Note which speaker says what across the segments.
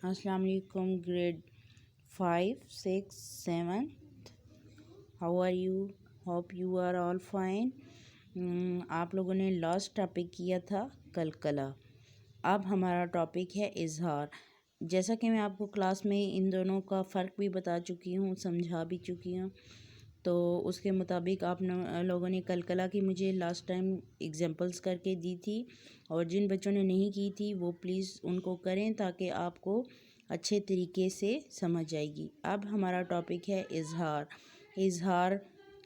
Speaker 1: السلام علیکم grade 5 6 7 how are you? Hope you are all fine. آپ لوگوں نے لاسٹ ٹاپک کیا تھا کلکلا. اب ہمارا ٹاپک ہے اظہار. جیسا کہ میں آپ کو کلاس میں ان دونوں کا فرق بھی بتا چکی ہوں، سمجھا بھی چکی ہوں، تو اس کے مطابق آپ لوگوں نے کلکلا کی مجھے لاسٹ ٹائم ایگزامپلس کر کے دی تھی، اور جن بچوں نے نہیں کی تھی وہ پلیز ان کو کریں تاکہ آپ کو اچھے طریقے سے سمجھ آئے گی. اب ہمارا ٹاپک ہے اظہار. اظہار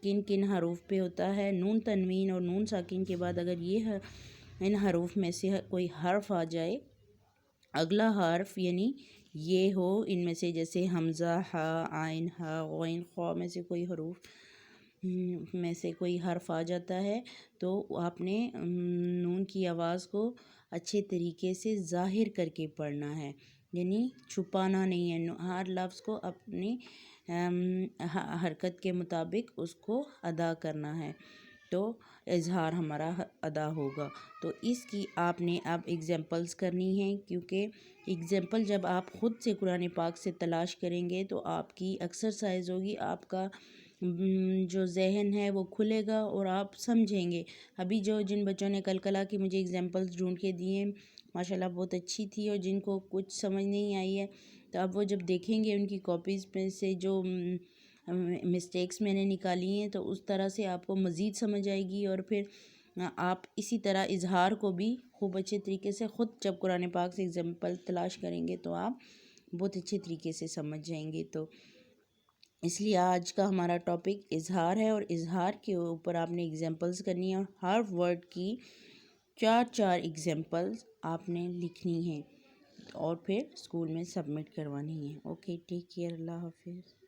Speaker 1: کن کن حروف پہ ہوتا ہے؟ نون تنوین اور نون ساکن کے بعد اگر ان حروف میں سے کوئی حرف آ جائے، اگلا حرف یعنی یہ ہو ان میں سے، جیسے حمزہ، ہا، عین، ہا، غین، خا میں سے کوئی حرف آ جاتا ہے تو آپ نے نون کی آواز کو اچھے طریقے سے ظاہر کر کے پڑھنا ہے، یعنی چھپانا نہیں ہے. ہر لفظ کو اپنی حرکت کے مطابق اس کو ادا کرنا ہے، تو اظہار ہمارا ادا ہوگا. تو اس کی آپ نے اب ایگزامپلس کرنی ہیں، کیونکہ ایگزامپل جب آپ خود سے قرآن پاک سے تلاش کریں گے تو آپ کی ایکسرسائز ہوگی، آپ کا جو ذہن ہے وہ کھلے گا اور آپ سمجھیں گے. ابھی جن بچوں نے کلکلا کی مجھے ایگزامپلس ڈھونڈ کے دیے ماشاءاللہ بہت اچھی تھی، اور جن کو کچھ سمجھ نہیں آئی ہے تو اب وہ جب دیکھیں گے ان کی کاپیز میں سے جو مسٹیکس میں نے نکالی ہیں تو اس طرح سے آپ کو مزید سمجھ آئے گی، اور پھر آپ اسی طرح اظہار کو بھی خوب اچھے طریقے سے خود جب قرآن پاک سے ایگزامپل تلاش کریں گے تو آپ بہت اچھے طریقے سے سمجھ جائیں گے. تو اس لیے آج کا ہمارا ٹاپک اظہار ہے، اور اظہار کے اوپر آپ نے ایگزامپلس کرنی ہے، اور ہر ورڈ کی 4 ایگزامپلس آپ نے لکھنی ہیں اور پھر اسکول میں سبمٹ کروانی ہے. اوکے، ٹیک کیئر، اللہ حافظ.